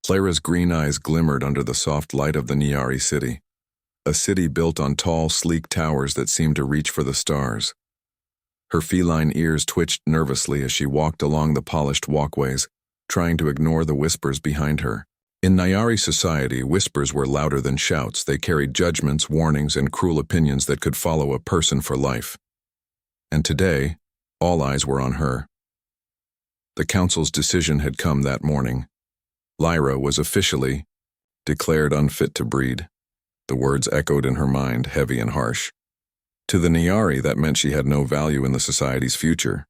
Lyra's green eyes glimmered under the soft light of the Nyari city, a city built on tall, sleek towers that seemed to reach for the stars. Her feline ears twitched nervously as she walked along the polished walkways, trying to ignore the whispers behind her. In Nyari society, whispers were louder than shouts. They carried judgments, warnings, and cruel opinions that could follow a person for life. And today, all eyes were on her. The council's decision had come that morning. Lyra was officially declared unfit to breed. The words echoed in her mind, heavy and harsh. To the Nyari, that meant she had no value in the society's future.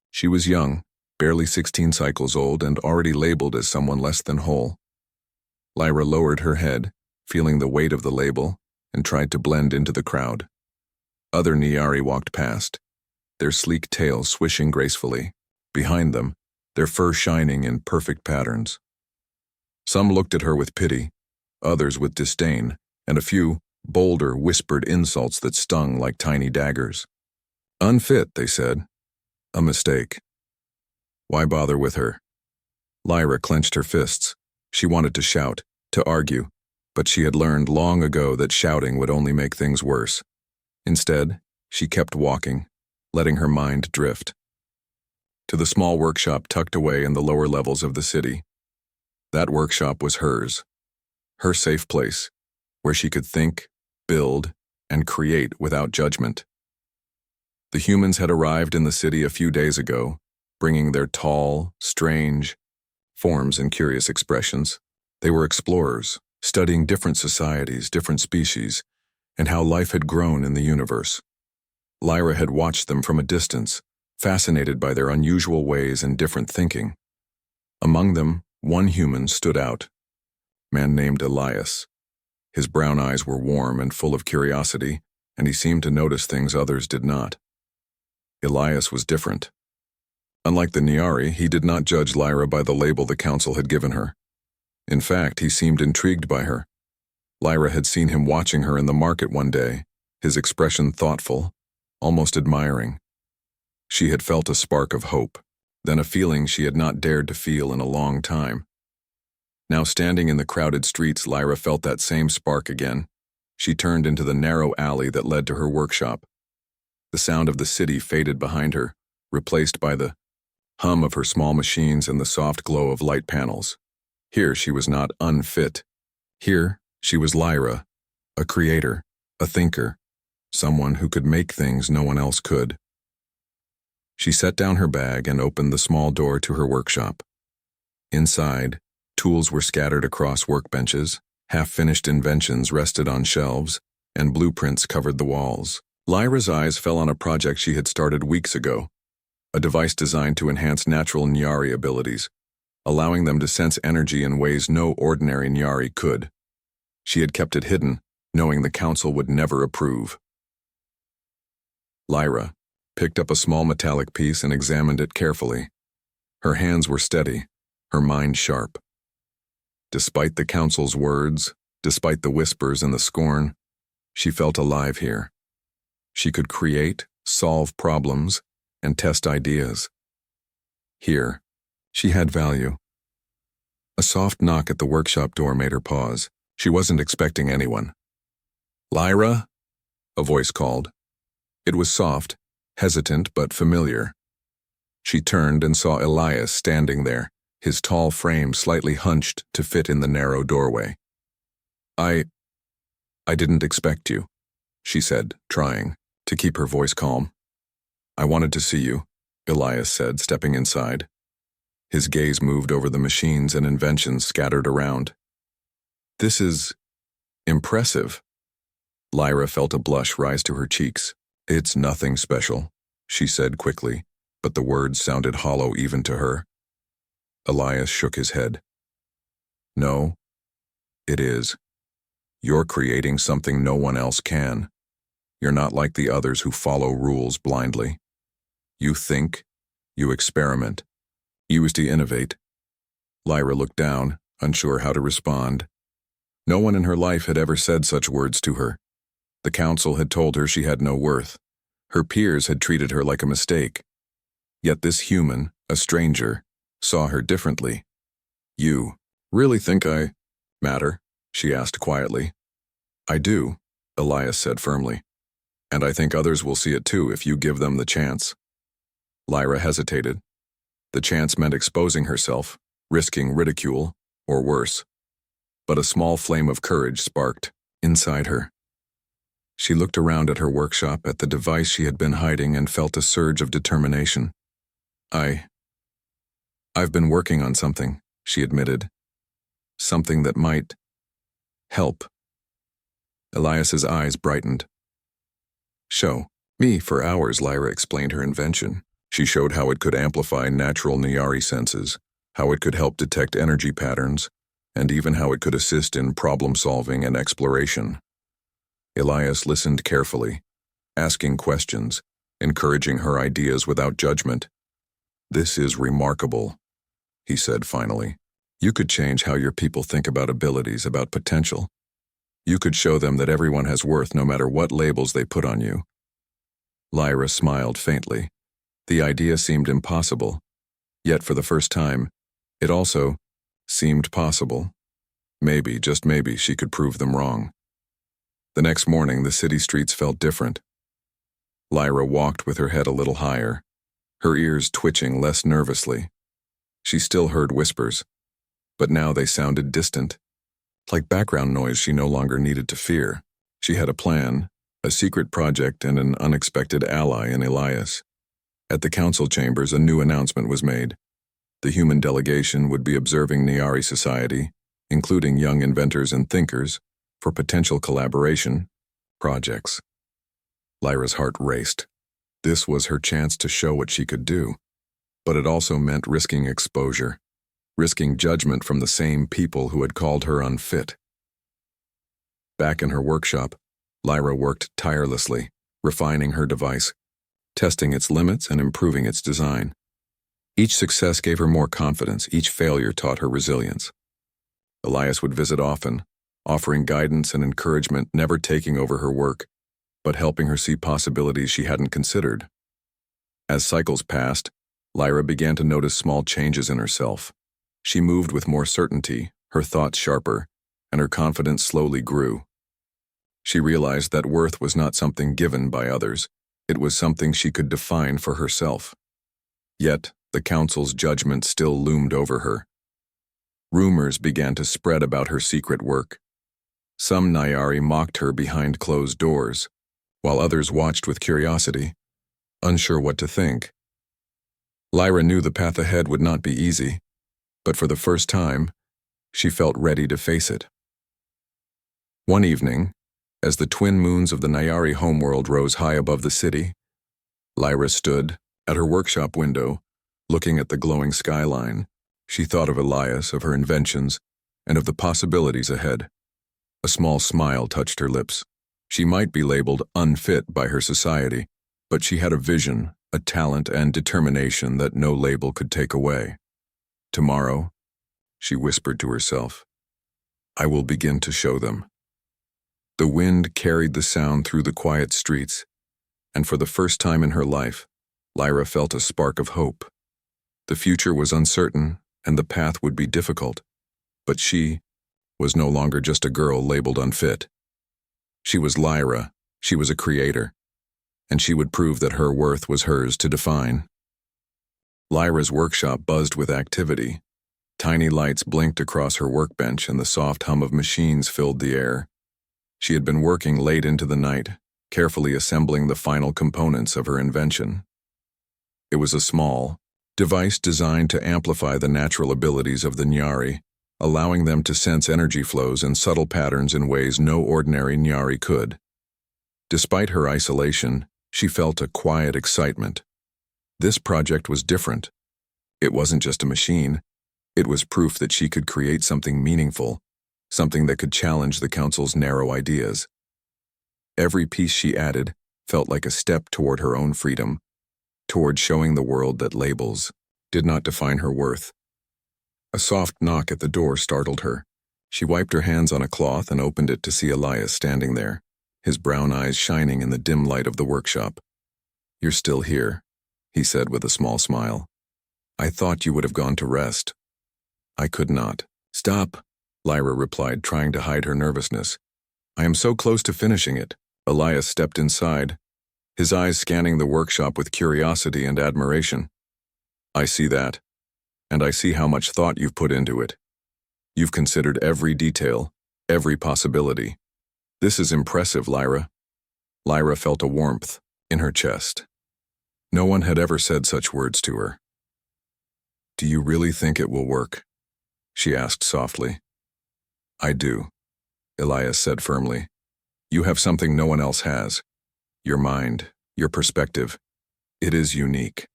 She was young, barely 16 cycles old, and already labeled as someone less than whole. Lyra lowered her head, feeling the weight of the label, and tried to blend into the crowd. Other Nyari walked past, their sleek tails swishing gracefully. Behind them, their fur shining in perfect patterns. Some looked at her with pity, others with disdain, and a few, bolder, whispered insults that stung like tiny daggers. Unfit, they said. A mistake. Why bother with her? Lyra clenched her fists. She wanted to shout, to argue, but she had learned long ago that shouting would only make things worse. Instead, she kept walking, letting her mind drift. To the small workshop tucked away in the lower levels of the city. That workshop was hers, her safe place, where she could think, build, and create without judgment. The humans had arrived in the city a few days ago, bringing their tall, strange forms and curious expressions. They were explorers, studying different societies, different species, and how life had grown in the universe. Lyra had watched them from a distance, fascinated by their unusual ways and different thinking. Among them, one human stood out, a man named Elias. His brown eyes were warm and full of curiosity, and he seemed to notice things others did not. Elias was different. Unlike the Nyari, he did not judge Lyra by the label the council had given her. In fact, he seemed intrigued by her. Lyra had seen him watching her in the market one day, his expression thoughtful, almost admiring. She had felt a spark of hope, then a feeling she had not dared to feel in a long time. Now standing in the crowded streets, Lyra felt that same spark again. She turned into the narrow alley that led to her workshop. The sound of the city faded behind her, replaced by the hum of her small machines and the soft glow of light panels. Here she was not unfit. Here she was Lyra, a creator, a thinker, someone who could make things no one else could. She set down her bag and opened the small door to her workshop. Inside, tools were scattered across workbenches, half-finished inventions rested on shelves, and blueprints covered the walls. Lyra's eyes fell on a project she had started weeks ago, a device designed to enhance natural Nyari abilities, allowing them to sense energy in ways no ordinary Nyari could. She had kept it hidden, knowing the council would never approve. Lyra picked up a small metallic piece and examined it carefully. Her hands were steady, her mind sharp. Despite the council's words, despite the whispers and the scorn, she felt alive here. She could create, solve problems, and test ideas. Here, she had value. A soft knock at the workshop door made her pause. She wasn't expecting anyone. "Lyra?" a voice called. It was soft, hesitant but familiar. She turned and saw Elias standing there, his tall frame slightly hunched to fit in the narrow doorway. I didn't expect you," she said, trying to keep her voice calm. "I wanted to see you," Elias said, stepping inside. His gaze moved over the machines and inventions scattered around. "This is impressive." Lyra felt a blush rise to her cheeks. "It's nothing special," she said quickly, but the words sounded hollow even to her. Elias shook his head. "No, it is. You're creating something no one else can. You're not like the others who follow rules blindly. You think, you experiment, you used to innovate." Lyra looked down, unsure how to respond. No one in her life had ever said such words to her. The council had told her she had no worth. Her peers had treated her like a mistake. Yet this human, a stranger, saw her differently. "You," Really think I matter? She asked quietly. I do, Elias said firmly. And I think others will see it too if you give them the chance. Lyra hesitated. The chance meant exposing herself, risking ridicule, or worse. But a small flame of courage sparked inside her. She looked around at her workshop, at the device she had been hiding, and felt a surge of determination. I've been working on something, she admitted. Something that might help. Elias's eyes brightened. Show me. For hours, Lyra explained her invention. She showed how it could amplify natural Nyari senses, how it could help detect energy patterns, and even how it could assist in problem-solving and exploration. Elias listened carefully, asking questions, encouraging her ideas without judgment. This is remarkable, he said finally. You could change how your people think about abilities, about potential. You could show them that everyone has worth no matter what labels they put on you. Lyra smiled faintly. The idea seemed impossible, yet for the first time, it also seemed possible. Maybe, just maybe, she could prove them wrong. The next morning, the city streets felt different. Lyra walked with her head a little higher, her ears twitching less nervously. She still heard whispers, but now they sounded distant. Like background noise she no longer needed to fear. She had a plan, a secret project, and an unexpected ally in Elias. At the council chambers, a new announcement was made. The human delegation would be observing Nyari society, including young inventors and thinkers, for potential collaboration projects. Lyra's heart raced. This was her chance to show what she could do, but it also meant risking exposure, risking judgment from the same people who had called her unfit. Back in her workshop, Lyra worked tirelessly, refining her device, testing its limits and improving its design. Each success gave her more confidence, each failure taught her resilience. Elias would visit often, offering guidance and encouragement, never taking over her work, but helping her see possibilities she hadn't considered. As cycles passed, Lyra began to notice small changes in herself. She moved with more certainty, her thoughts sharper, and her confidence slowly grew. She realized that worth was not something given by others, it was something she could define for herself. Yet, the council's judgment still loomed over her. Rumors began to spread about her secret work. Some Nyari mocked her behind closed doors, while others watched with curiosity, unsure what to think. Lyra knew the path ahead would not be easy, but for the first time, she felt ready to face it. One evening, as the twin moons of the Nyari homeworld rose high above the city, Lyra stood at her workshop window, looking at the glowing skyline. She thought of Elias, of her inventions, and of the possibilities ahead. A small smile touched her lips. She might be labeled unfit by her society, but she had a vision, a talent, and determination that no label could take away. Tomorrow, she whispered to herself, I will begin to show them. The wind carried the sound through the quiet streets, and for the first time in her life, Lyra felt a spark of hope. The future was uncertain, and the path would be difficult, but she was no longer just a girl labeled unfit. She was Lyra, she was a creator, and she would prove that her worth was hers to define. Lyra's workshop buzzed with activity. Tiny lights blinked across her workbench and the soft hum of machines filled the air. She had been working late into the night, carefully assembling the final components of her invention. It was a small device designed to amplify the natural abilities of the Nyari, allowing them to sense energy flows and subtle patterns in ways no ordinary Nyari could. Despite her isolation, she felt a quiet excitement. This project was different. It wasn't just a machine. It was proof that she could create something meaningful, something that could challenge the council's narrow ideas. Every piece she added felt like a step toward her own freedom, toward showing the world that labels did not define her worth. A soft knock at the door startled her. She wiped her hands on a cloth and opened it to see Elias standing there, his brown eyes shining in the dim light of the workshop. You're still here, he said with a small smile. I thought you would have gone to rest. I could not, Stop, Lyra replied, trying to hide her nervousness. I am so close to finishing it. Elias stepped inside, his eyes scanning the workshop with curiosity and admiration. I see that, and I see how much thought you've put into it. You've considered every detail, every possibility. This is impressive, Lyra. Lyra felt a warmth in her chest. No one had ever said such words to her. Do you really think it will work? She asked softly. I do, Elias said firmly. You have something no one else has. Your mind, your perspective. It is unique.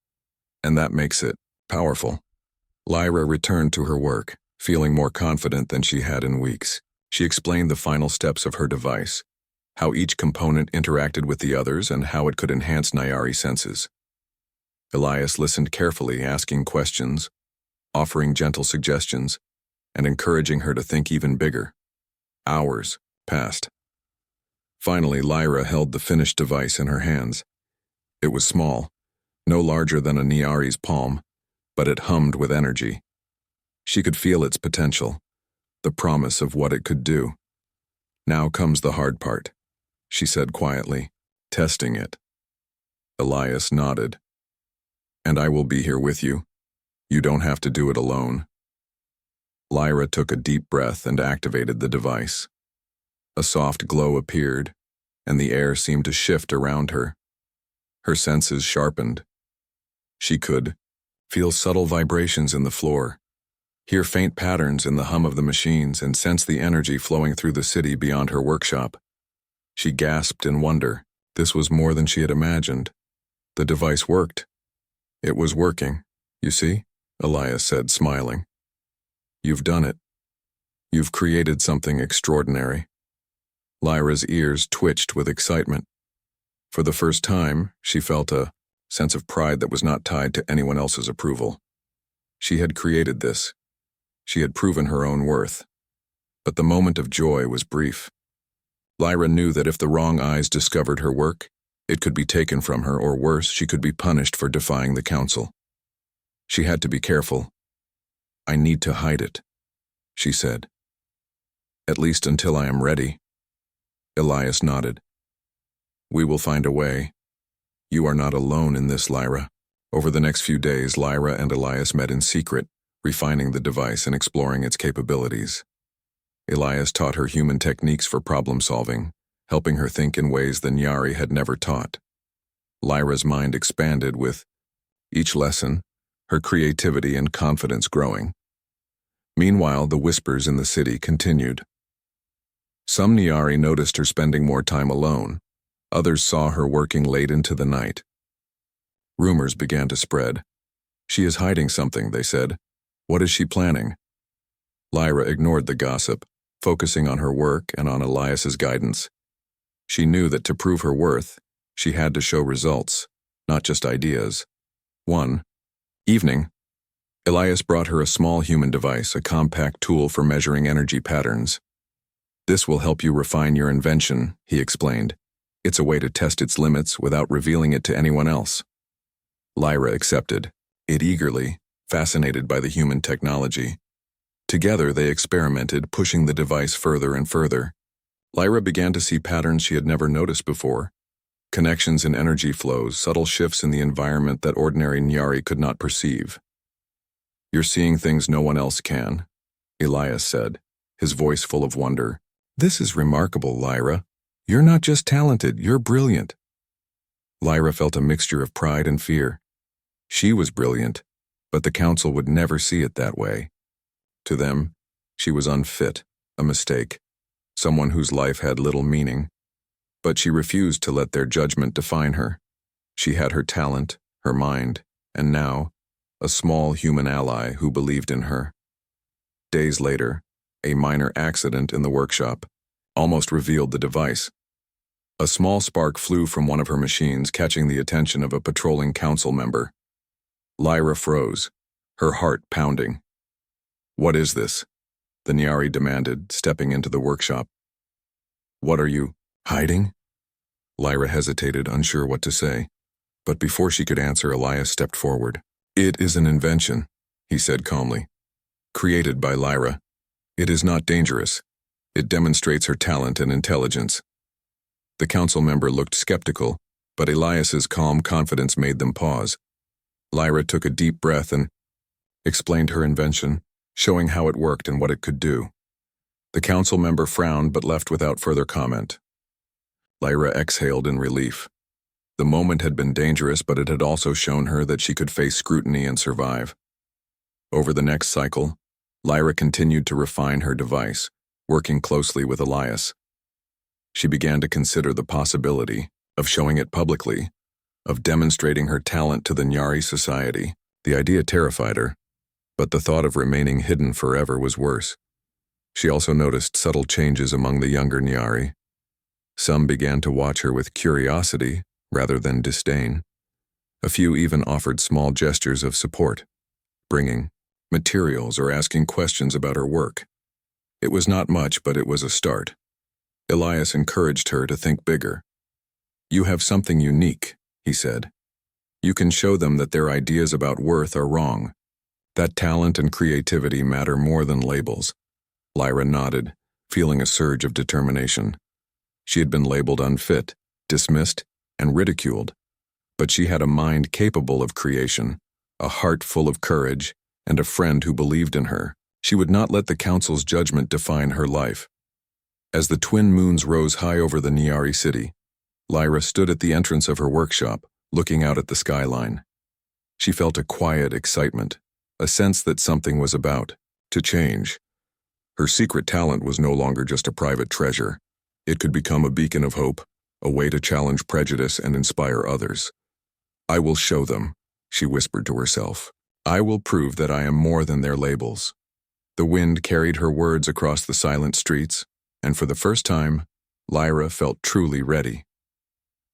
And that makes it powerful. Lyra returned to her work, feeling more confident than she had in weeks. She explained the final steps of her device, how each component interacted with the others and how it could enhance Nyari senses. Elias listened carefully, asking questions, offering gentle suggestions, and encouraging her to think even bigger. Hours passed. Finally, Lyra held the finished device in her hands. It was small, no larger than a Nyari's palm, but it hummed with energy. She could feel its potential, the promise of what it could do. Now comes the hard part, she said quietly, testing it. Elias nodded. And I will be here with you. You don't have to do it alone. Lyra took a deep breath and activated the device. A soft glow appeared, and the air seemed to shift around her. Her senses sharpened. She could feel subtle vibrations in the floor, hear faint patterns in the hum of the machines, and sense the energy flowing through the city beyond her workshop. She gasped in wonder. This was more than she had imagined. The device worked. It was working, you see, Elias said, smiling. You've done it. You've created something extraordinary. Lyra's ears twitched with excitement. For the first time, she felt a sense of pride that was not tied to anyone else's approval. She had created this. She had proven her own worth. But the moment of joy was brief. Lyra knew that if the wrong eyes discovered her work, it could be taken from her, or worse, she could be punished for defying the council. She had to be careful. I need to hide it, she said. At least until I am ready. Elias nodded. We will find a way. You are not alone in this, Lyra. Over the next few days, Lyra and Elias met in secret, refining the device and exploring its capabilities. Elias taught her human techniques for problem-solving, helping her think in ways the Nyari had never taught. Lyra's mind expanded with each lesson, her creativity and confidence growing. Meanwhile, the whispers in the city continued. Some Nyari noticed her spending more time alone. Others saw her working late into the night. Rumors began to spread. She is hiding something, they said. What is she planning? Lyra ignored the gossip, focusing on her work and on Elias's guidance. She knew that to prove her worth, she had to show results, not just ideas. One evening, Elias brought her a small human device, a compact tool for measuring energy patterns. This will help you refine your invention, he explained. It's a way to test its limits without revealing it to anyone else. Lyra accepted it eagerly, fascinated by the human technology. Together they experimented, pushing the device further and further. Lyra began to see patterns she had never noticed before. Connections in energy flows, subtle shifts in the environment that ordinary Nyari could not perceive. You're seeing things no one else can, Elias said, his voice full of wonder. This is remarkable, Lyra. You're not just talented, you're brilliant. Lyra felt a mixture of pride and fear. She was brilliant, but the council would never see it that way. To them, she was unfit, a mistake, someone whose life had little meaning. But she refused to let their judgment define her. She had her talent, her mind, and now, a small human ally who believed in her. Days later, a minor accident in the workshop almost revealed the device. A small spark flew from one of her machines, catching the attention of a patrolling council member. Lyra froze, her heart pounding. What is this? The Nyari demanded, stepping into the workshop. What are you hiding? Lyra hesitated, unsure what to say. But before she could answer, Elias stepped forward. It is an invention, he said calmly. Created by Lyra. It is not dangerous. It demonstrates her talent and intelligence. The council member looked skeptical, but Elias's calm confidence made them pause. Lyra took a deep breath and explained her invention, showing how it worked and what it could do. The council member frowned but left without further comment. Lyra exhaled in relief. The moment had been dangerous, but it had also shown her that she could face scrutiny and survive. Over the next cycle, Lyra continued to refine her device, working closely with Elias. She began to consider the possibility of showing it publicly, of demonstrating her talent to the Nyari society. The idea terrified her, but the thought of remaining hidden forever was worse. She also noticed subtle changes among the younger Nyari. Some began to watch her with curiosity rather than disdain. A few even offered small gestures of support, bringing materials or asking questions about her work. It was not much, but it was a start. Elias encouraged her to think bigger. "You have something unique," he said. "You can show them that their ideas about worth are wrong. That talent and creativity matter more than labels." Lyra nodded, feeling a surge of determination. She had been labeled unfit, dismissed, and ridiculed, but she had a mind capable of creation, a heart full of courage, and a friend who believed in her. She would not let the council's judgment define her life. As the twin moons rose high over the Nyari city, Lyra stood at the entrance of her workshop, looking out at the skyline. She felt a quiet excitement, a sense that something was about to change. Her secret talent was no longer just a private treasure. It could become a beacon of hope, a way to challenge prejudice and inspire others. "I will show them," she whispered to herself. "I will prove that I am more than their labels." The wind carried her words across the silent streets, and for the first time, Lyra felt truly ready.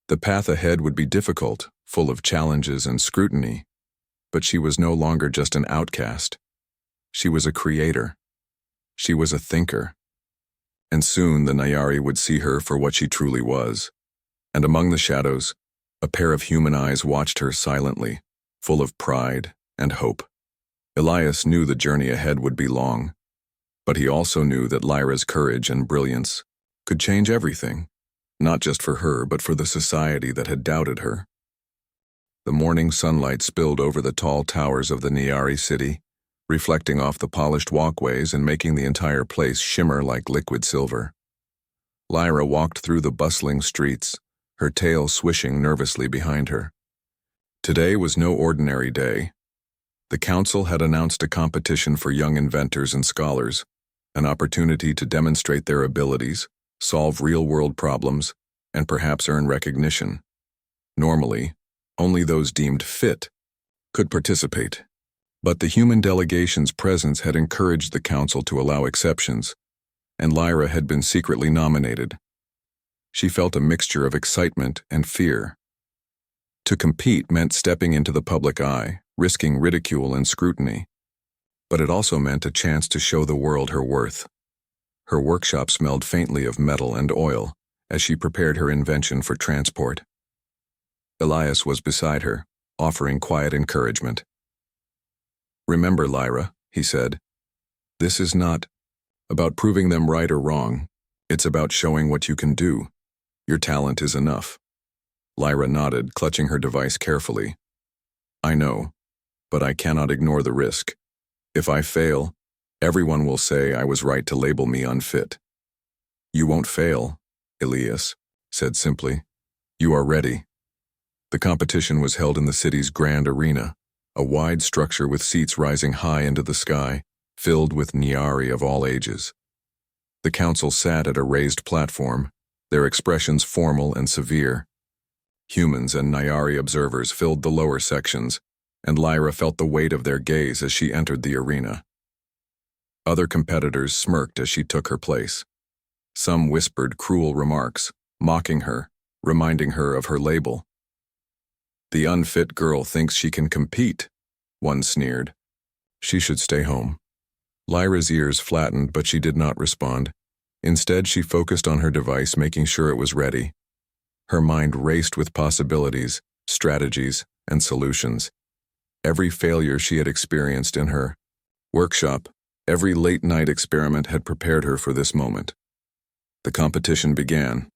The path ahead would be difficult, full of challenges and scrutiny, but she was no longer just an outcast. She was a creator. She was a thinker. And soon the Nyari would see her for what she truly was. And among the shadows, a pair of human eyes watched her silently, full of pride and hope. Elias knew the journey ahead would be long, but he also knew that Lyra's courage and brilliance could change everything, not just for her, but for the society that had doubted her. The morning sunlight spilled over the tall towers of the Nyari city, reflecting off the polished walkways and making the entire place shimmer like liquid silver. Lyra walked through the bustling streets, her tail swishing nervously behind her. Today was no ordinary day. The council had announced a competition for young inventors and scholars, an opportunity to demonstrate their abilities, solve real-world problems, and perhaps earn recognition. Normally, only those deemed fit could participate. But the human delegation's presence had encouraged the council to allow exceptions, and Lyra had been secretly nominated. She felt a mixture of excitement and fear. To compete meant stepping into the public eye, risking ridicule and scrutiny. But it also meant a chance to show the world her worth. Her workshop smelled faintly of metal and oil as she prepared her invention for transport. Elias was beside her, offering quiet encouragement. "Remember, Lyra," he said, "this is not about proving them right or wrong. It's about showing what you can do. Your talent is enough." Lyra nodded, clutching her device carefully. "I know, but I cannot ignore the risk. If I fail, everyone will say I was right to label me unfit." "You won't fail," Elias said simply. "You are ready." The competition was held in the city's grand arena, a wide structure with seats rising high into the sky, filled with Nyari of all ages. The council sat at a raised platform, their expressions formal and severe. Humans and Nyari observers filled the lower sections, and Lyra felt the weight of their gaze as she entered the arena. Other competitors smirked as she took her place. Some whispered cruel remarks, mocking her, reminding her of her label. "The unfit girl thinks she can compete," one sneered. "She should stay home." Lyra's ears flattened, but she did not respond. Instead, she focused on her device, making sure it was ready. Her mind raced with possibilities, strategies, and solutions. Every failure she had experienced in her workshop Every late-night experiment had prepared her for this moment. The competition began.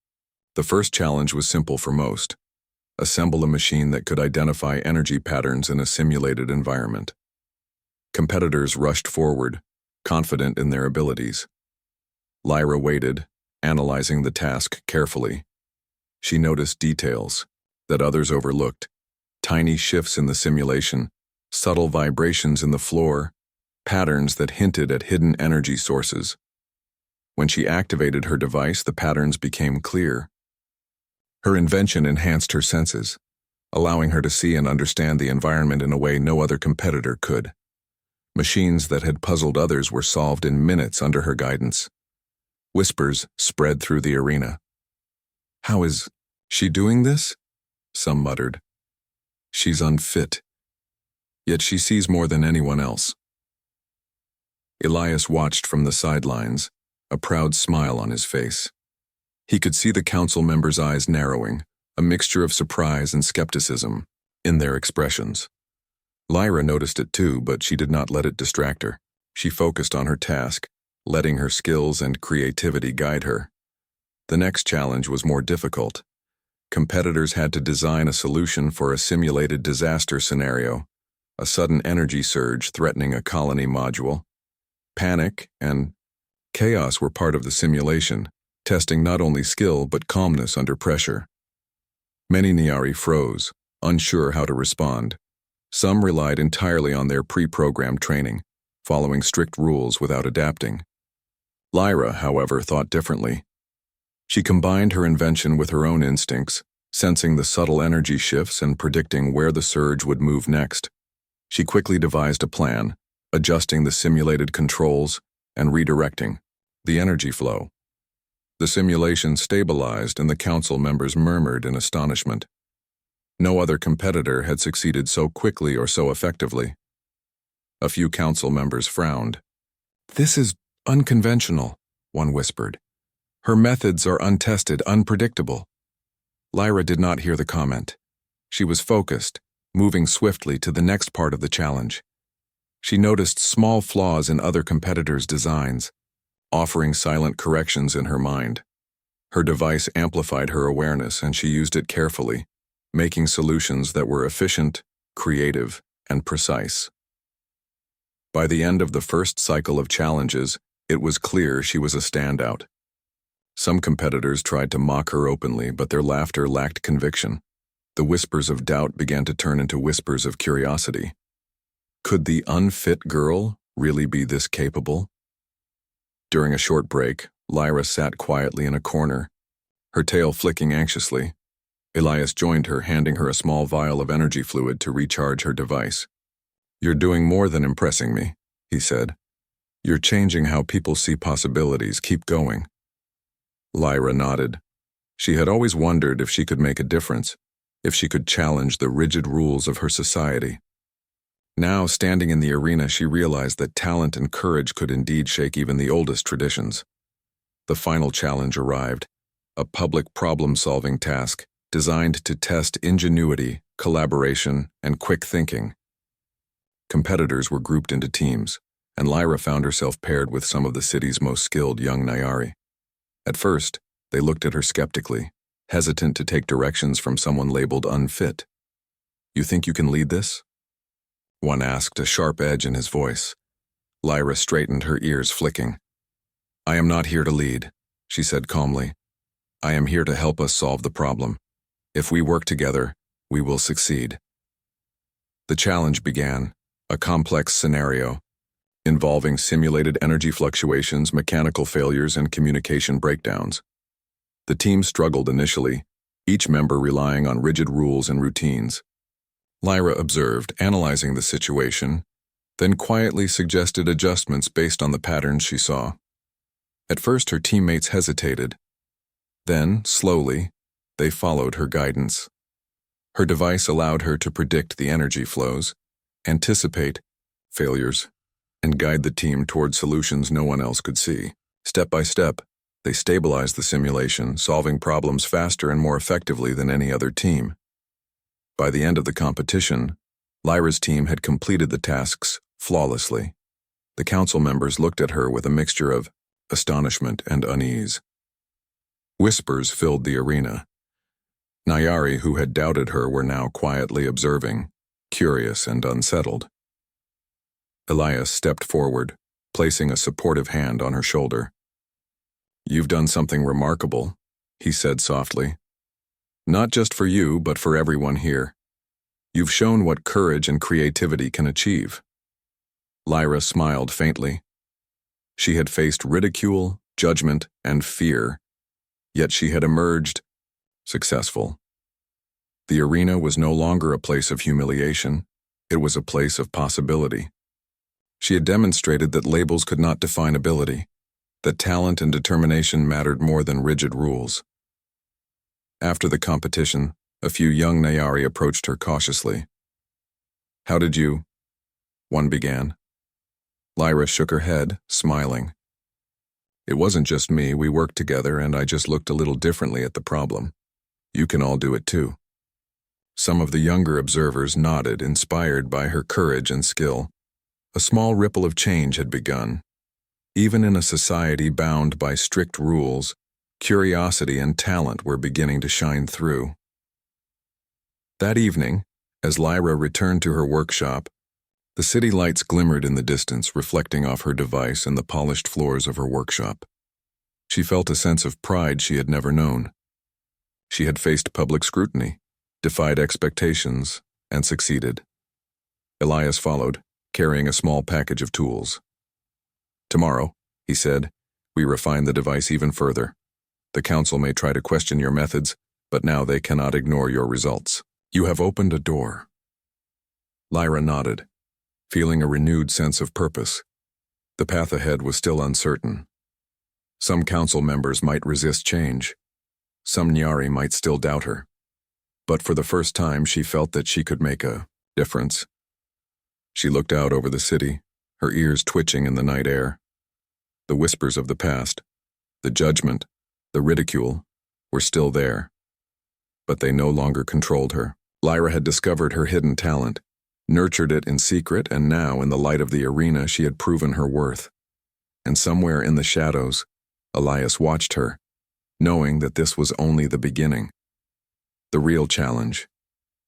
The first challenge was simple for most. Assemble a machine that could identify energy patterns in a simulated environment. Competitors rushed forward, confident in their abilities. Lyra waited, analyzing the task carefully. She noticed details that others overlooked. Tiny shifts in the simulation, subtle vibrations in the floor, patterns that hinted at hidden energy sources. When she activated her device, the patterns became clear. Her invention enhanced her senses, allowing her to see and understand the environment in a way no other competitor could. Machines that had puzzled others were solved in minutes under her guidance. Whispers spread through the arena. "How is she doing this?" some muttered. "She's unfit. Yet she sees more than anyone else." Elias watched from the sidelines, a proud smile on his face. He could see the council members' eyes narrowing, a mixture of surprise and skepticism in their expressions. Lyra noticed it too, but she did not let it distract her. She focused on her task, letting her skills and creativity guide her. The next challenge was more difficult. Competitors had to design a solution for a simulated disaster scenario, a sudden energy surge threatening a colony module. Panic and chaos were part of the simulation, testing not only skill but calmness under pressure. Many Nyari froze, unsure how to respond. Some relied entirely on their pre-programmed training, following strict rules without adapting. Lyra, however, thought differently. She combined her invention with her own instincts, sensing the subtle energy shifts and predicting where the surge would move next. She quickly devised a plan, adjusting the simulated controls and redirecting the energy flow. The simulation stabilized and the council members murmured in astonishment. No other competitor had succeeded so quickly or so effectively. A few council members frowned. "This is unconventional," one whispered. "Her methods are untested, unpredictable." Lyra did not hear the comment. She was focused, moving swiftly to the next part of the challenge. She noticed small flaws in other competitors' designs, offering silent corrections in her mind. Her device amplified her awareness, and she used it carefully, making solutions that were efficient, creative, and precise. By the end of the first cycle of challenges, it was clear she was a standout. Some competitors tried to mock her openly, but their laughter lacked conviction. The whispers of doubt began to turn into whispers of curiosity. Could the unfit girl really be this capable? During a short break, Lyra sat quietly in a corner, her tail flicking anxiously. Elias joined her, handing her a small vial of energy fluid to recharge her device. "You're doing more than impressing me," he said. "You're changing how people see possibilities. Keep going." Lyra nodded. She had always wondered if she could make a difference, if she could challenge the rigid rules of her society. Now, standing in the arena, she realized that talent and courage could indeed shake even the oldest traditions. The final challenge arrived, a public problem-solving task designed to test ingenuity, collaboration, and quick thinking. Competitors were grouped into teams, and Lyra found herself paired with some of the city's most skilled young Nyari. At first, they looked at her skeptically, hesitant to take directions from someone labeled unfit. "You think you can lead this?" one asked, a sharp edge in his voice. Lyra straightened, her ears flicking. "I am not here to lead," she said calmly. "I am here to help us solve the problem. If we work together, we will succeed." The challenge began, a complex scenario, involving simulated energy fluctuations, mechanical failures, and communication breakdowns. The team struggled initially, each member relying on rigid rules and routines. Lyra observed, analyzing the situation, then quietly suggested adjustments based on the patterns she saw. At first, her teammates hesitated. Then, slowly, they followed her guidance. Her device allowed her to predict the energy flows, anticipate failures, and guide the team toward solutions no one else could see. Step by step, they stabilized the simulation, solving problems faster and more effectively than any other team. By the end of the competition, Lyra's team had completed the tasks flawlessly. The council members looked at her with a mixture of astonishment and unease. Whispers filled the arena. Nayari, who had doubted her, were now quietly observing, curious and unsettled. Elias stepped forward, placing a supportive hand on her shoulder. "You've done something remarkable," he said softly. "Not just for you, but for everyone here. You've shown what courage and creativity can achieve." Lyra smiled faintly. She had faced ridicule, judgment, and fear, yet she had emerged successful. The arena was no longer a place of humiliation, it was a place of possibility. She had demonstrated that labels could not define ability, that talent and determination mattered more than rigid rules. After the competition, a few young Nayari approached her cautiously. "How did you?" one began. Lyra shook her head, smiling. "It wasn't just me, we worked together and I just looked a little differently at the problem. You can all do it too." Some of the younger observers nodded, inspired by her courage and skill. A small ripple of change had begun. Even in a society bound by strict rules, curiosity and talent were beginning to shine through. That evening, as Lyra returned to her workshop, the city lights glimmered in the distance, reflecting off her device and the polished floors of her workshop. She felt a sense of pride she had never known. She had faced public scrutiny, defied expectations, and succeeded. Elias followed, carrying a small package of tools. "Tomorrow," he said, "we refine the device even further. The council may try to question your methods, but now they cannot ignore your results. You have opened a door." Lyra nodded, feeling a renewed sense of purpose. The path ahead was still uncertain. Some council members might resist change. Some Nyari might still doubt her. But for the first time, she felt that she could make a difference. She looked out over the city, her ears twitching in the night air. The whispers of the past, the judgment, the ridicule, were still there. But they no longer controlled her. Lyra had discovered her hidden talent, nurtured it in secret, and now, in the light of the arena, she had proven her worth. And somewhere in the shadows, Elias watched her, knowing that this was only the beginning. The real challenge,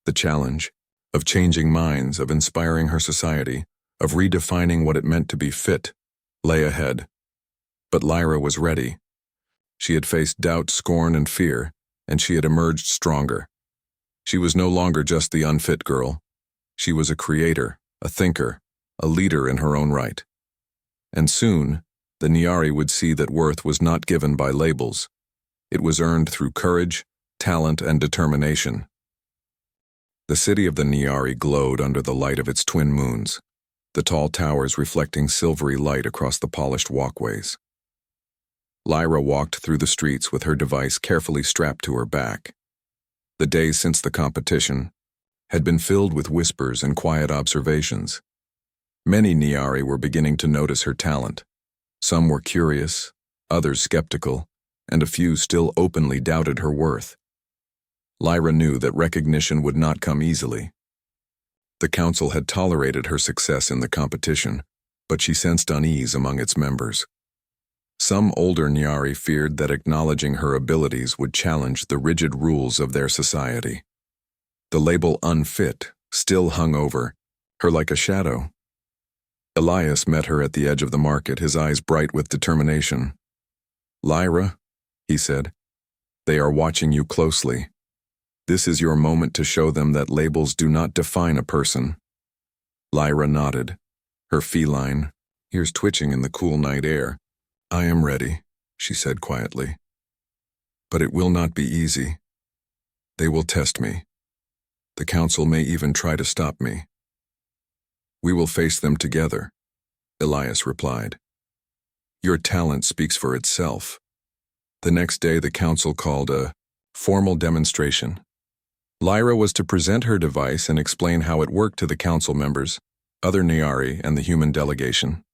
the challenge of changing minds, of inspiring her society, of redefining what it meant to be fit, lay ahead. But Lyra was ready. She had faced doubt, scorn, and fear, and she had emerged stronger. She was no longer just the unfit girl. She was a creator, a thinker, a leader in her own right. And soon, the Nyari would see that worth was not given by labels. It was earned through courage, talent, and determination. The city of the Nyari glowed under the light of its twin moons, the tall towers reflecting silvery light across the polished walkways. Lyra walked through the streets with her device carefully strapped to her back. The days since the competition had been filled with whispers and quiet observations. Many Nyari were beginning to notice her talent. Some were curious, others skeptical, and a few still openly doubted her worth. Lyra knew that recognition would not come easily. The council had tolerated her success in the competition, but she sensed unease among its members. Some older Nyari feared that acknowledging her abilities would challenge the rigid rules of their society. The label Unfit still hung over her like a shadow. Elias met her at the edge of the market, his eyes bright with determination. "Lyra," he said, "they are watching you closely. This is your moment to show them that labels do not define a person." Lyra nodded, her feline ears twitching in the cool night air. "I am ready," she said quietly. "But it will not be easy. They will test me. The council may even try to stop me." "We will face them together," Elias replied. "Your talent speaks for itself." The next day, the council called a formal demonstration. Lyra was to present her device and explain how it worked to the council members, other Nyari, and the human delegation.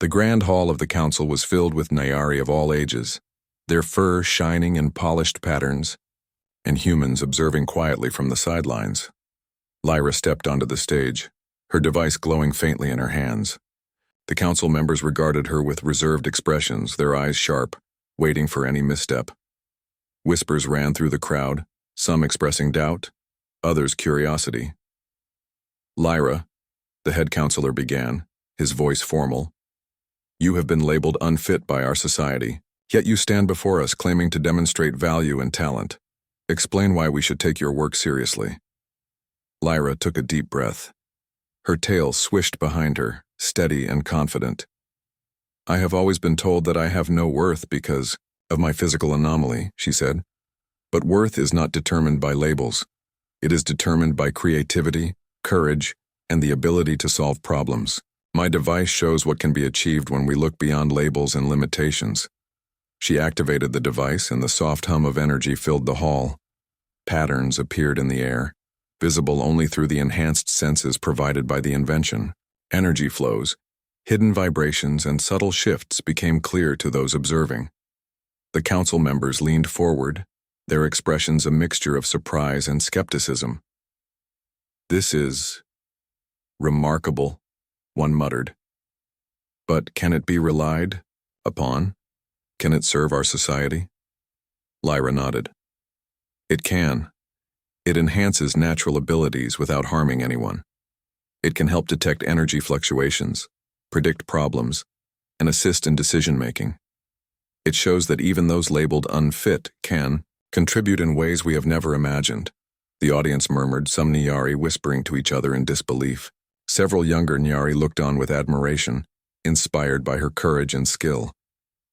The grand hall of the council was filled with Nyari of all ages, their fur shining in polished patterns, and humans observing quietly from the sidelines. Lyra stepped onto the stage, her device glowing faintly in her hands. The council members regarded her with reserved expressions, their eyes sharp, waiting for any misstep. Whispers ran through the crowd, some expressing doubt, others curiosity. "Lyra," the head counselor began, his voice formal, "you have been labeled unfit by our society, yet you stand before us claiming to demonstrate value and talent. Explain why we should take your work seriously." Lyra took a deep breath. Her tail swished behind her, steady and confident. "I have always been told that I have no worth because of my physical anomaly," she said. "But worth is not determined by labels. It is determined by creativity, courage, and the ability to solve problems. My device shows what can be achieved when we look beyond labels and limitations." She activated the device, and the soft hum of energy filled the hall. Patterns appeared in the air, visible only through the enhanced senses provided by the invention. Energy flows, hidden vibrations, and subtle shifts became clear to those observing. The council members leaned forward, their expressions a mixture of surprise and skepticism. "This is remarkable," one muttered. "But can it be relied upon? Can it serve our society?" Lyra nodded. "It can. It enhances natural abilities without harming anyone. It can help detect energy fluctuations, predict problems, and assist in decision-making. It shows that even those labeled unfit can contribute in ways we have never imagined." The audience murmured, some Nyari whispering to each other in disbelief. Several younger Nyari looked on with admiration, inspired by her courage and skill.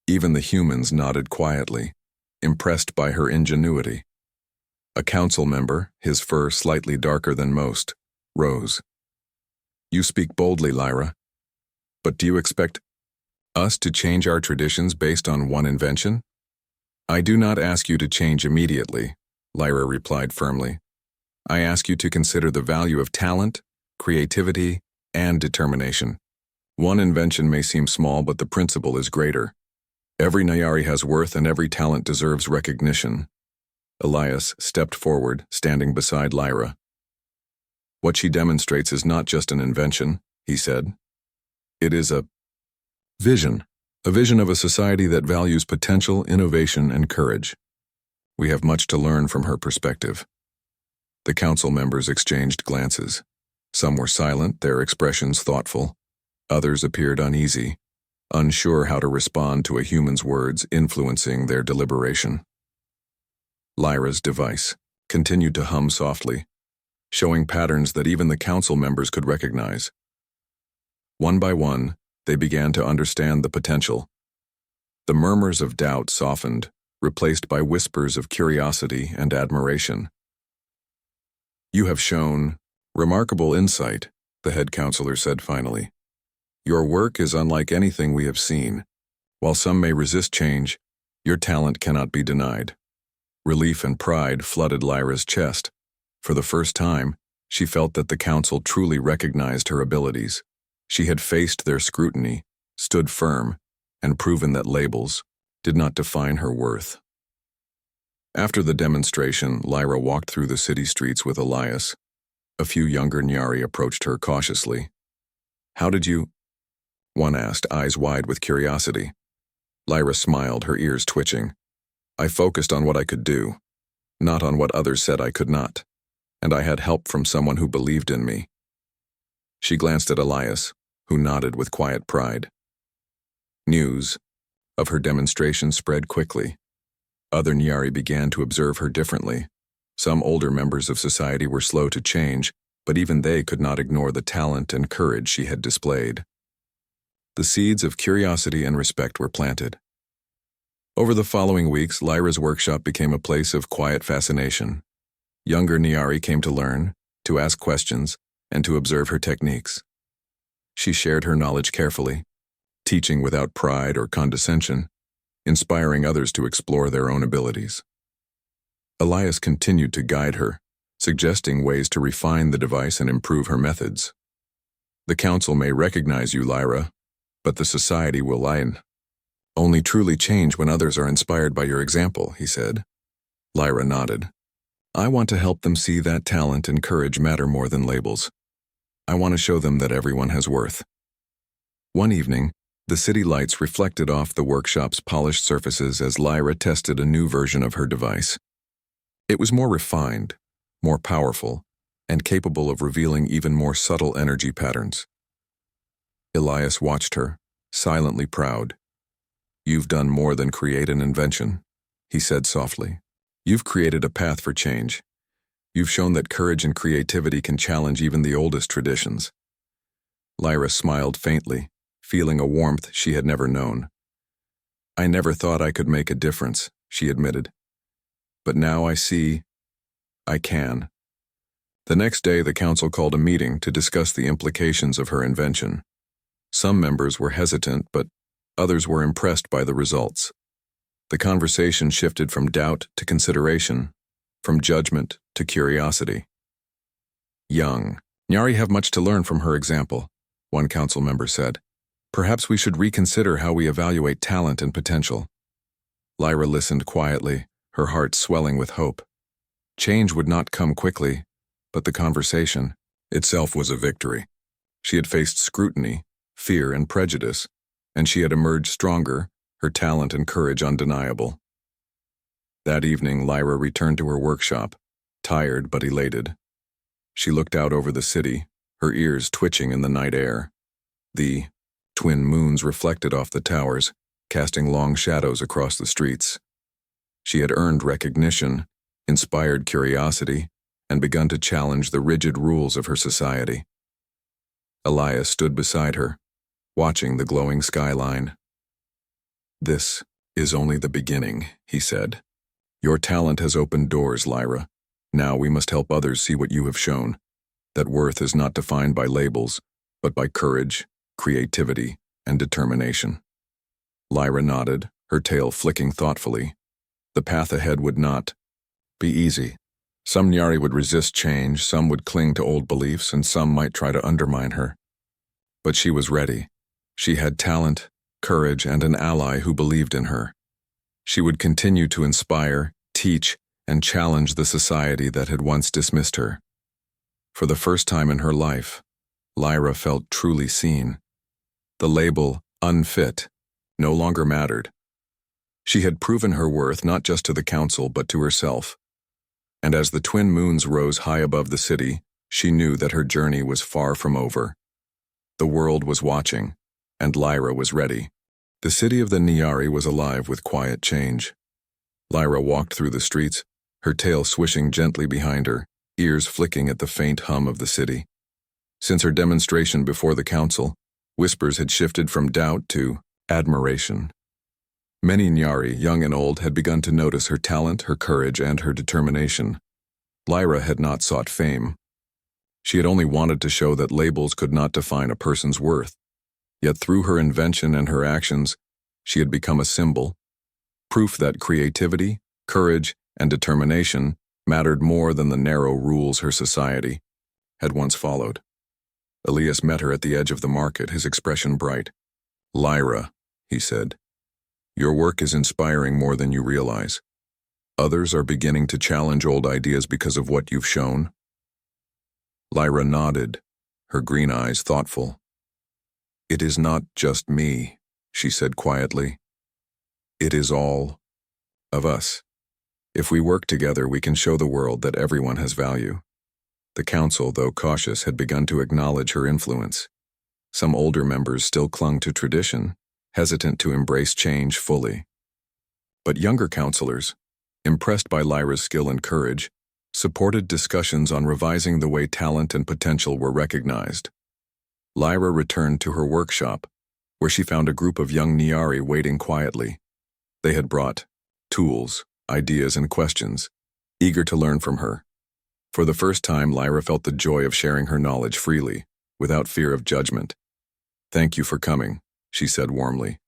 Even the humans nodded quietly, impressed by her ingenuity. A council member, his fur slightly darker than most, rose. "You speak boldly, Lyra. But do you expect us to change our traditions based on one invention?" "I do not ask you to change immediately," Lyra replied firmly. "I ask you to consider the value of talent, creativity, and determination. One invention may seem small, but the principle is greater. Every Nyari has worth and every talent deserves recognition." Elias stepped forward, standing beside Lyra. "What she demonstrates is not just an invention," he said. "It is a vision of a society that values potential, innovation, and courage. We have much to learn from her perspective." The council members exchanged glances. Some were silent, their expressions thoughtful. Others appeared uneasy, unsure how to respond to a human's words influencing their deliberation. Lyra's device continued to hum softly, showing patterns that even the council members could recognize. One by one, they began to understand the potential. The murmurs of doubt softened, replaced by whispers of curiosity and admiration. "You have shown remarkable insight," the head counselor said finally. "Your work is unlike anything we have seen. While some may resist change, your talent cannot be denied." Relief and pride flooded Lyra's chest. For the first time, she felt that the council truly recognized her abilities. She had faced their scrutiny, stood firm, and proven that labels did not define her worth. After the demonstration, Lyra walked through the city streets with Elias. A few younger Nyari approached her cautiously. "How did you?" one asked, eyes wide with curiosity. Lyra smiled, her ears twitching. "I focused on what I could do, not on what others said I could not, and I had help from someone who believed in me." She glanced at Elias, who nodded with quiet pride. News of her demonstration spread quickly. Other Nyari began to observe her differently. Some older members of society were slow to change, but even they could not ignore the talent and courage she had displayed. The seeds of curiosity and respect were planted. Over the following weeks, Lyra's workshop became a place of quiet fascination. Younger Nyari came to learn, to ask questions, and to observe her techniques. She shared her knowledge carefully, teaching without pride or condescension, inspiring others to explore their own abilities. Elias continued to guide her, suggesting ways to refine the device and improve her methods. "The council may recognize you, Lyra, but the society will only truly change when others are inspired by your example," he said. Lyra nodded. "I want to help them see that talent and courage matter more than labels. I want to show them that everyone has worth." One evening, the city lights reflected off the workshop's polished surfaces as Lyra tested a new version of her device. It was more refined, more powerful, and capable of revealing even more subtle energy patterns. Elias watched her, silently proud. "You've done more than create an invention," he said softly. "You've created a path for change. You've shown that courage and creativity can challenge even the oldest traditions." Lyra smiled faintly, feeling a warmth she had never known. "I never thought I could make a difference," she admitted. "But now I see I can." The next day, the council called a meeting to discuss the implications of her invention. Some members were hesitant, but others were impressed by the results. The conversation shifted from doubt to consideration, from judgment to curiosity. "Young. Nyari have much to learn from her example," one council member said. "Perhaps we should reconsider how we evaluate talent and potential." Lyra listened quietly, her heart swelling with hope. Change would not come quickly, but the conversation itself was a victory. She had faced scrutiny, fear, and prejudice, and she had emerged stronger, her talent and courage undeniable. That evening, Lyra returned to her workshop, tired but elated. She looked out over the city, her ears twitching in the night air. The twin moons reflected off the towers, casting long shadows across the streets. She had earned recognition, inspired curiosity, and begun to challenge the rigid rules of her society. Elias stood beside her, watching the glowing skyline. "This is only the beginning," he said. "Your talent has opened doors, Lyra. Now we must help others see what you have shown, that worth is not defined by labels, but by courage, creativity, and determination." Lyra nodded, her tail flicking thoughtfully. The path ahead would not be easy. Some Nyari would resist change, some would cling to old beliefs, and some might try to undermine her. But she was ready. She had talent, courage, and an ally who believed in her. She would continue to inspire, teach, and challenge the society that had once dismissed her. For the first time in her life, Lyra felt truly seen. The label, Unfit, no longer mattered. She had proven her worth not just to the council but to herself. And as the twin moons rose high above the city, she knew that her journey was far from over. The world was watching, and Lyra was ready. The city of the Nyari was alive with quiet change. Lyra walked through the streets, her tail swishing gently behind her, ears flicking at the faint hum of the city. Since her demonstration before the council, whispers had shifted from doubt to admiration. Many Nyari, young and old, had begun to notice her talent, her courage, and her determination. Lyra had not sought fame. She had only wanted to show that labels could not define a person's worth. Yet through her invention and her actions, she had become a symbol, proof that creativity, courage, and determination mattered more than the narrow rules her society had once followed. Elias met her at the edge of the market, his expression bright. "Lyra," he said, "your work is inspiring more than you realize. Others are beginning to challenge old ideas because of what you've shown." Lyra nodded, her green eyes thoughtful. "It is not just me," she said quietly. "It is all of us. If we work together, we can show the world that everyone has value." The council, though cautious, had begun to acknowledge her influence. Some older members still clung to tradition, hesitant to embrace change fully. But younger councilors, impressed by Lyra's skill and courage, supported discussions on revising the way talent and potential were recognized. Lyra returned to her workshop, where she found a group of young Nyari waiting quietly. They had brought tools, ideas, and questions, eager to learn from her. For the first time, Lyra felt the joy of sharing her knowledge freely, without fear of judgment. "Thank you for coming," she said warmly.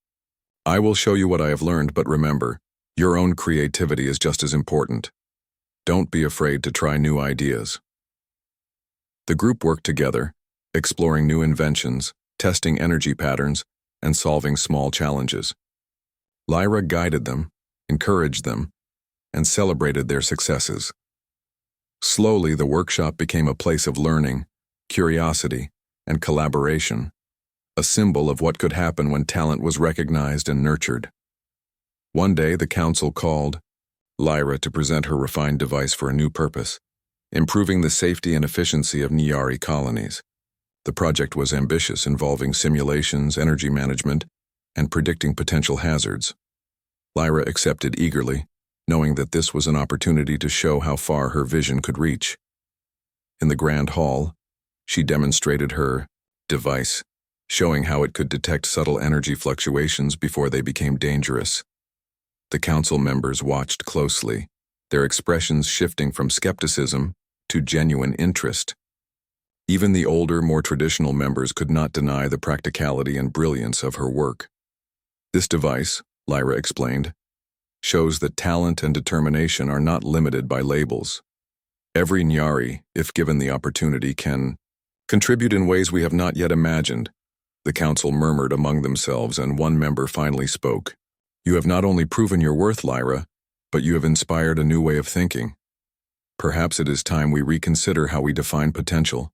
"I will show you what I have learned, but remember, your own creativity is just as important. Don't be afraid to try new ideas." The group worked together, exploring new inventions, testing energy patterns, and solving small challenges. Lyra guided them, encouraged them, and celebrated their successes. Slowly, the workshop became a place of learning, curiosity, and collaboration, a symbol of what could happen when talent was recognized and nurtured. One day, the council called Lyra to present her refined device for a new purpose, improving the safety and efficiency of Nyari colonies. The project was ambitious, involving simulations, energy management, and predicting potential hazards. Lyra accepted eagerly, knowing that this was an opportunity to show how far her vision could reach. In the grand hall, she demonstrated her device, showing how it could detect subtle energy fluctuations before they became dangerous. The council members watched closely, their expressions shifting from skepticism to genuine interest. Even the older, more traditional members could not deny the practicality and brilliance of her work. This device, Lyra explained, shows that talent and determination are not limited by labels. Every Nyari, if given the opportunity, can contribute in ways we have not yet imagined. The council murmured among themselves, and one member finally spoke. You have not only proven your worth, Lyra, but you have inspired a new way of thinking. Perhaps it is time we reconsider how we define potential.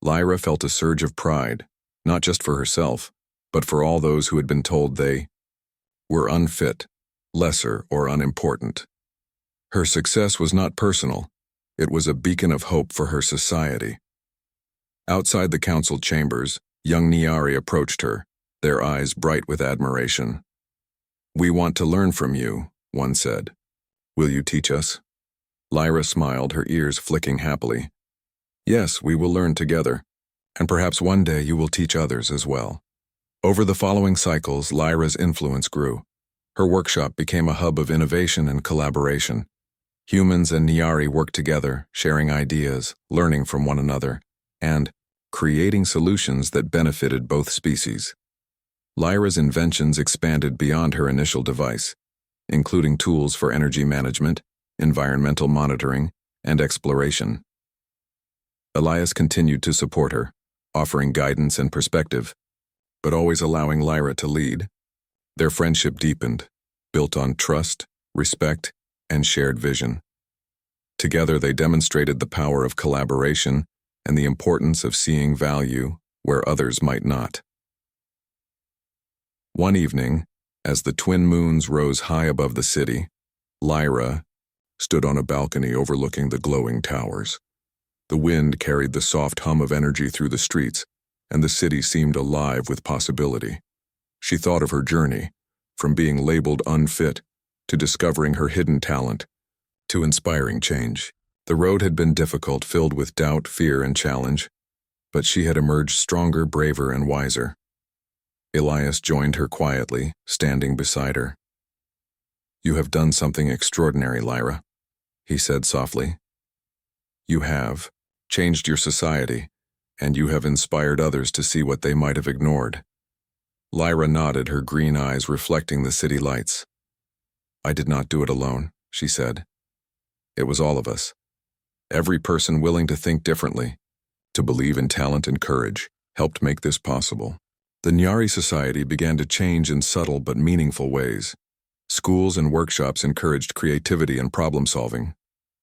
Lyra felt a surge of pride, not just for herself, but for all those who had been told they were unfit, lesser, or unimportant. Her success was not personal. It was a beacon of hope for her society. Outside the council chambers, young Nyari approached her, their eyes bright with admiration. We want to learn from you, one said. Will you teach us? Lyra smiled, her ears flicking happily. Yes, we will learn together, and perhaps one day you will teach others as well. Over the following cycles, Lyra's influence grew. Her workshop became a hub of innovation and collaboration. Humans and Nyari worked together, sharing ideas, learning from one another, and creating solutions that benefited both species. Lyra's inventions expanded beyond her initial device, including tools for energy management, environmental monitoring, and exploration. Elias continued to support her, offering guidance and perspective, but always allowing Lyra to lead. Their friendship deepened, built on trust, respect, and shared vision. Together they demonstrated the power of collaboration and the importance of seeing value where others might not. One evening, as the twin moons rose high above the city, Lyra stood on a balcony overlooking the glowing towers. The wind carried the soft hum of energy through the streets, and the city seemed alive with possibility. She thought of her journey, from being labeled unfit, to discovering her hidden talent, to inspiring change. The road had been difficult, filled with doubt, fear, and challenge, but she had emerged stronger, braver, and wiser. Elias joined her quietly, standing beside her. You have done something extraordinary, Lyra, he said softly. You have changed your society, and you have inspired others to see what they might have ignored. Lyra nodded, her green eyes reflecting the city lights. I did not do it alone, she said. It was all of us. Every person willing to think differently, to believe in talent and courage, helped make this possible. The Nyari society began to change in subtle but meaningful ways. Schools and workshops encouraged creativity and problem-solving.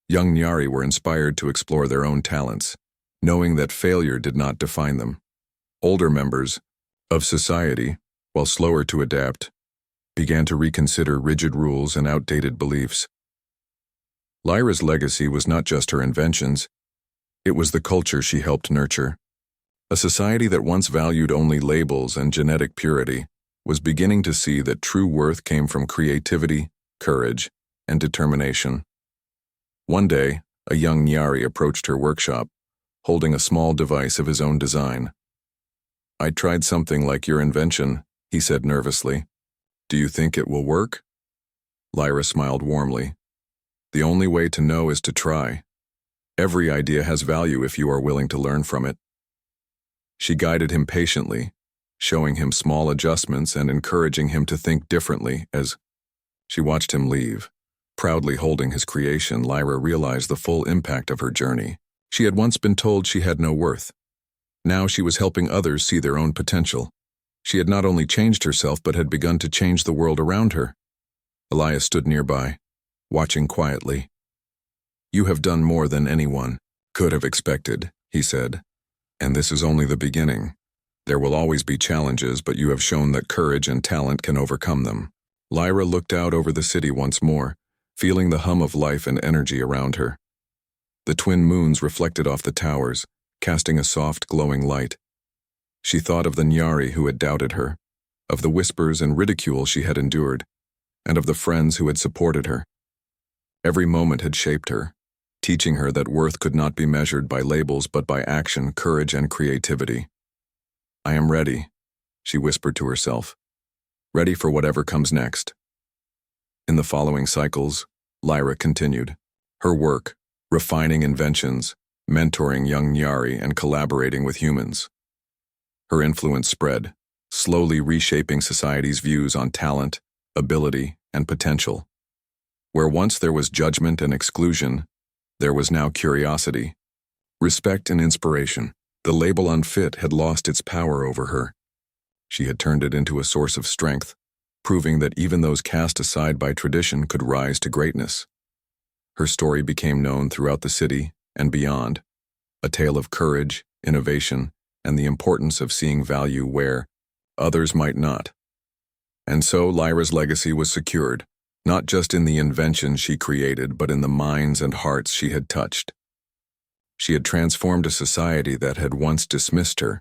Young Nyari were inspired to explore their own talents, knowing that failure did not define them. Older members of society, while slower to adapt, began to reconsider rigid rules and outdated beliefs. Lyra's legacy was not just her inventions, it was the culture she helped nurture. A society that once valued only labels and genetic purity was beginning to see that true worth came from creativity, courage, and determination. One day, a young Nyari approached her workshop, holding a small device of his own design. I tried something like your invention, he said nervously. Do you think it will work? Lyra smiled warmly. The only way to know is to try. Every idea has value if you are willing to learn from it. She guided him patiently, showing him small adjustments and encouraging him to think differently as she watched him leave. Proudly holding his creation, Lyra realized the full impact of her journey. She had once been told she had no worth. Now she was helping others see their own potential. She had not only changed herself but had begun to change the world around her. Elias stood nearby, watching quietly. You have done more than anyone could have expected, he said. And this is only the beginning. There will always be challenges, but you have shown that courage and talent can overcome them. Lyra looked out over the city once more, feeling the hum of life and energy around her. The twin moons reflected off the towers, casting a soft, glowing light. She thought of the Nyari who had doubted her, of the whispers and ridicule she had endured, and of the friends who had supported her. Every moment had shaped her, teaching her that worth could not be measured by labels but by action, courage, and creativity. "I am ready," she whispered to herself, ready for whatever comes next. In the following cycles, Lyra continued her work, refining inventions, mentoring young Nyari, and collaborating with humans. Her influence spread, slowly reshaping society's views on talent, ability, and potential. Where once there was judgment and exclusion, there was now curiosity, respect, and inspiration. The label Unfit had lost its power over her. She had turned it into a source of strength, proving that even those cast aside by tradition could rise to greatness. Her story became known throughout the city and beyond, a tale of courage, innovation, and the importance of seeing value where others might not. And so Lyra's legacy was secured, not just in the inventions she created, but in the minds and hearts she had touched. She had transformed a society that had once dismissed her,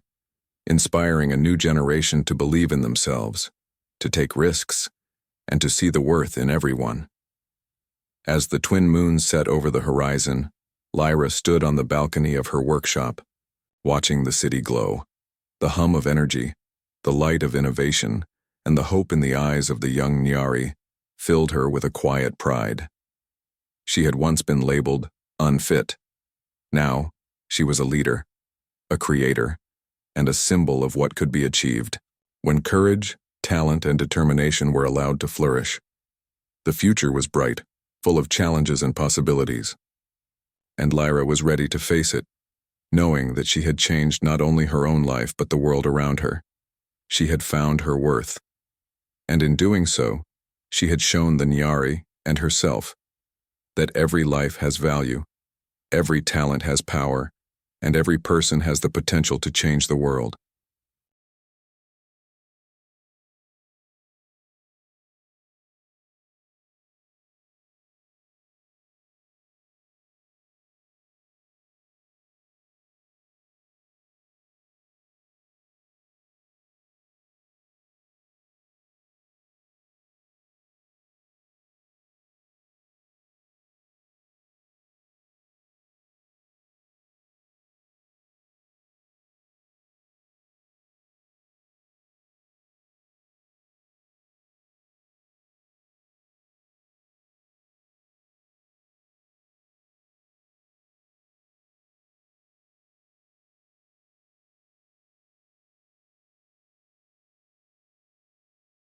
inspiring a new generation to believe in themselves, to take risks, and to see the worth in everyone. As the twin moons set over the horizon, Lyra stood on the balcony of her workshop, watching the city glow. The hum of energy, the light of innovation, and the hope in the eyes of the young Nyari filled her with a quiet pride. She had once been labeled unfit. Now, she was a leader, a creator, and a symbol of what could be achieved when courage, talent, and determination were allowed to flourish. The future was bright, full of challenges and possibilities. And Lyra was ready to face it, knowing that she had changed not only her own life but the world around her. She had found her worth. And in doing so, she had shown the Nyari and herself that every life has value, every talent has power, and every person has the potential to change the world.